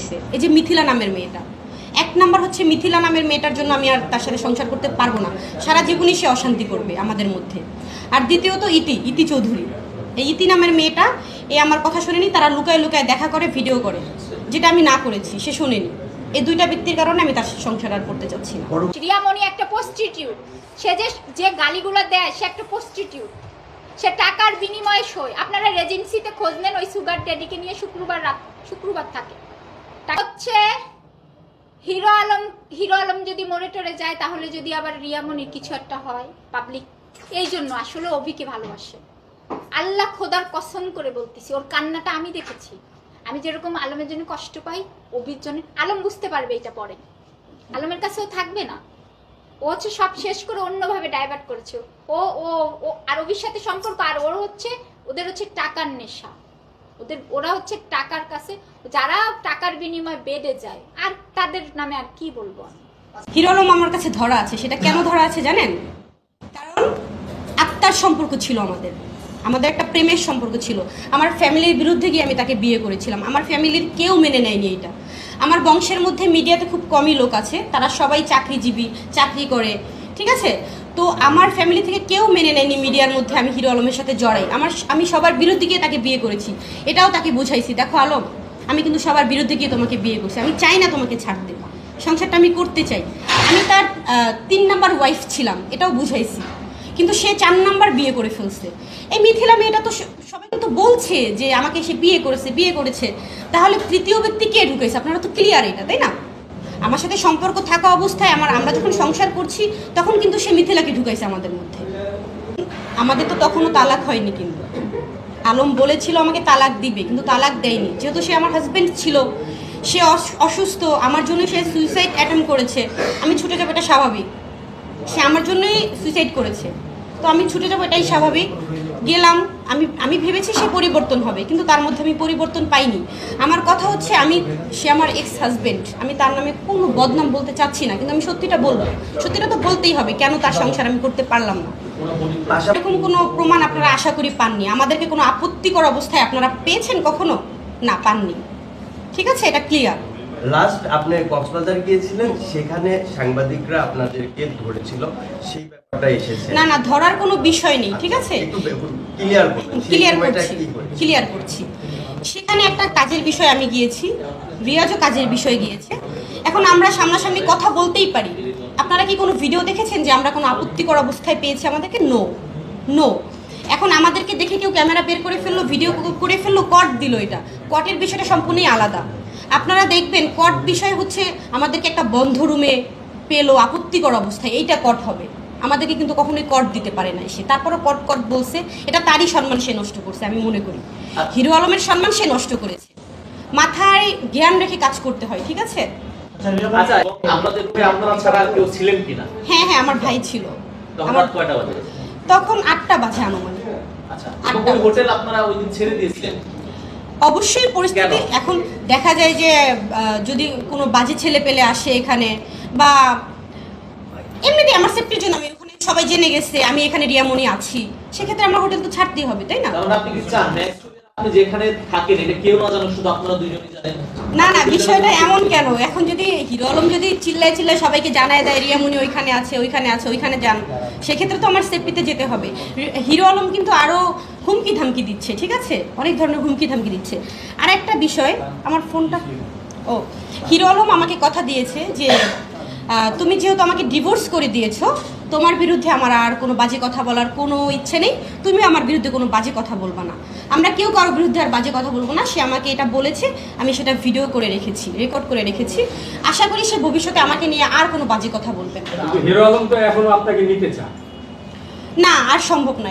হয়েছে, এই যে মিথিলা নামের মেয়েটা। 1 নাম্বার হচ্ছে মিথিলা নামের মেয়েটার জন্য আমি আর তার সাথে সংসার করতে পারবো না, সারা জীবনই সে অশান্তি করবে আমাদের মধ্যে। আর দ্বিতীয়ত ইতি চৌধুরী, এই ইতি নামের মেয়েটা আমার কথা শোনেনি, তারা লুকায় লুকায় দেখা করে, ভিডিও করে, যেটা আমি না করেছি, সে শোনেনি। এই 2টা ব্যক্তির কারণে আমি তার সংসার আর করতে চাচ্ছি না। রিয়ামণি একটা প্রস্টিটিউট, সে যে গালিগুলো দেয় সে একটা প্রস্টিটিউট, সে টাকার বিনিময়ে সই। আপনারা রেজেন্সিতে খোঁজ নেন, ওই সুগার ড্যাডিকে নিয়ে শুক্রবার থাকে। হচ্ছে হিরো আলম যদি মরে টরে যায়, তাহলে যদি আবার রিয়ামণির কিছু একটা হয় পাবলিক, এই জন্য আসলে অভিকে ভালোবাসে। আল্লাহ খোদার কসম করে বলতেছি, ওর কান্নাটা আমি দেখেছি। আমি যেরকম আলমের জন্য কষ্ট পাই, অভির জন্য আলম বুঝতে পারবে এটা পরে, আলমের কাছেও থাকবে না। ও হচ্ছে সব শেষ করে অন্যভাবে ডাইভার্ট করেছে ও ও আর অভির সাথে সম্পর্ক, আর ওদের হচ্ছে টাকার নেশা। ওরা হচ্ছে টাকার কাছে, যারা টাকার বিনিময়ে বেডে যায়, আর তাদের নামে আর কি বলবো আমি। হিরো আলম আমার কাছে ধরা আছে, সেটা কেন ধরা আছে জানেন? কারণ আত্মার সম্পর্ক ছিল, আমাদের একটা প্রেমের সম্পর্ক ছিল। আমার ফ্যামিলির বিরুদ্ধে গিয়ে আমি তাকে বিয়ে করেছিলাম, আমার ফ্যামিলির কেউ মেনে নেয়নি এটা। আমার বংশের মধ্যে মিডিয়াতে খুব কমই লোক আছে, তারা সবাই চাকরিজীবী, চাকরি করে, ঠিক আছে? তো আমার ফ্যামিলি থেকে কেউ মেনে নেয়নি মিডিয়ার মধ্যে আমি হিরো আলমের সাথে জড়াই। আমি সবার বিরুদ্ধে গিয়ে তাকে বিয়ে করেছি, এটাও তাকে বুঝাইছি, দেখো আলম, আমি কিন্তু সবার বিরুদ্ধে গিয়ে তোমাকে বিয়ে করছি, আমি চাই না তোমাকে ছাড়তে, সংসারটা আমি করতে চাই। আমি তার 3 নাম্বার ওয়াইফ ছিলাম, এটাও বুঝাইছি, কিন্তু সে 4 নাম্বার বিয়ে করে ফেলছে। এই মিথিলা মেয়েটা তো সবাই তো বলছে যে আমাকে সে বিয়ে করেছে, তাহলে তৃতীয় ব্যক্তি কে ঢুকেছে? আপনারা তো ক্লিয়ার এটা, তাই না? আমার সাথে সম্পর্ক থাকা অবস্থায় আমরা যখন সংসার করছি, তখন কিন্তু সে মিথিলাকে ঢুকাইছে আমাদের মধ্যে। আমাদের তো তখনও তালাক হয়নি, কিন্তু আলম বলেছিল আমাকে তালাক দিবে, কিন্তু তালাক দেয়নি। যেহেতু সে আমার হাজবেন্ড ছিল, সে অসুস্থ, আমার জন্য সে সুইসাইড অ্যাটেম্প করেছে, আমি ছুটে যাবো, এটা স্বাভাবিক। সে আমার জন্যই সুইসাইড করেছে, তো আমি ছুটে যাবো, এটাই স্বাভাবিক। গেলাম, আমি ভেবেছি সে পরিবর্তন হবে, কিন্তু তার মধ্যে আমি পরিবর্তন পাইনি। আমার কথা হচ্ছে, সে আমার এক্স হাজবেন্ড, আমি তার নামে কোনো বদনাম বলতে চাচ্ছি না, কিন্তু আমি সত্যিটা বলবো, সত্যিটা তো বলতেই হবে। কেন তার সংসার আমি করতে পারলাম না? এরকম কোনো প্রমাণ আপনারা আশা করি পাননি। আমাদেরকে কোনো আপত্তিকর অবস্থায় আপনারা পেয়েছেন কখনো? না, পাননি, ঠিক আছে, এটা ক্লিয়ার। লাস্ট আপনি কক্সবাজার গিয়েছিলেন, সেখানে সাংবাদিকরা আপনাদেরকে ধরেছিল, সেই ব্যাপারটা এসেছে। না, ধরার কোনো বিষয় নেই, ঠিক আছে, ক্লিয়ার করছি। সেখানে একটা কাজের বিষয় আমি গিয়েছি, রিয়াজও কাজের বিষয় গিয়েছে। এখন আমরা সামনাসামনি কথা বলতেই পারি। আপনারা কি কোনো ভিডিও দেখেছেন যে আমরা কোনো আপত্তিকর অবস্থায় পেয়েছি আমাদেরকে? নো। এখন আমাদেরকে দেখে কেউ ক্যামেরা বের করে ফেললো, ভিডিও করে ফেললো, কট দিল, এটা কটের বিষয়টা সম্পূর্ণই আলাদা। আপনারা দেখবেন কট বিষয় হচ্ছে আমাদেরকে একটা বন্ধ রুমে পেলো আপত্তিকর অবস্থায়, এইটা কট হবে। আমাদেরকে কিন্তু কখনোই কট দিতে পারে না সে, তারপরও কট বলছে, এটা তারই সম্মান সে নষ্ট করছে। আমি মনে করি হিরো আলমের সম্মান সে নষ্ট করেছে। মাথায় জ্ঞান রেখে কাজ করতে হয়, ঠিক আছে? হ্যাঁ, আমার ভাই ছিল। তখন 8টা বাজে আনুমানিক। অবশ্যই পরিস্থিতি এখন দেখা যায় যে যদি কোনো বাজে ছেলে পেলে আসে এখানে, বা এমনিতে আমার সেফটির জন্য, আমি ওখানে সবাই জেনে গেছে আমি এখানে রিয়ামণি আছি, সেক্ষেত্রে আমার হোটেল তো ছাড়তেই হবে, তাই না? না, বিষয়টা এমন কেন? এখন যদি হিরো আলম যদি চিল্লায় সবাইকে জানায় দেয় রিয়ামণি ওইখানে আছে, ওইখানে যান, সেক্ষেত্রে তো আমার সেফটিতে যেতে হবে। হিরো আলম কিন্তু আরো হুমকি ধামকি দিচ্ছে, ঠিক আছে, অনেক ধরনের হুমকি ধামকি দিচ্ছে। আর একটা বিষয়, আমার ফোনটা, হিরো আলম আমাকে কথা দিয়েছে যে তুমি যেহেতু আমাকে ডিভোর্স করে দিয়েছো, তোমার বিরুদ্ধে আমার আর কোনো বাজে কথা বলার কোনো ইচ্ছে নেই, তুমি আমার বিরুদ্ধে কোনো বাজে কথা বলবা না, আমরা কেউ কারোর বিরুদ্ধে আর বাজে কথা বলবো না। সে আমাকে এটা বলেছে, আমি সেটা ভিডিও করে রেখেছি, রেকর্ড করে রেখেছি। আশা করি সে ভবিষ্যতে আমাকে নিয়ে আর কোনো বাজে কথা বলবে না। হিরো আলম তো এখনো আপনাকে নিতে চায় না, আর সম্ভব না,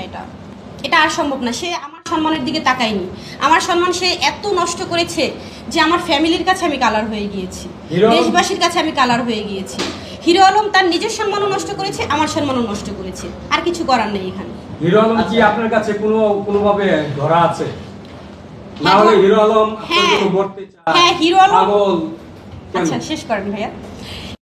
এটা আর সম্ভব না। সে আমার সম্মানের দিকে তাকায়নি, আমার সম্মান সে এত নষ্ট করেছে যে আমার ফ্যামিলির কাছে আমি কালার হয়ে গিয়েছি, দেশবাসীর কাছে আমি কালার হয়ে গিয়েছি। হিরো আলম তার নিজের সম্মানও নষ্ট করেছে, আমার সম্মানও নষ্ট করেছে, আর কিছু করার নেই এখানে। হিরো আলম কি আপনার কাছে কোনোভাবে ধরা আছে? না হলে হিরো আলম হ্যাঁ, হিরো আলম, আচ্ছা শেষ করেন ভাইয়া।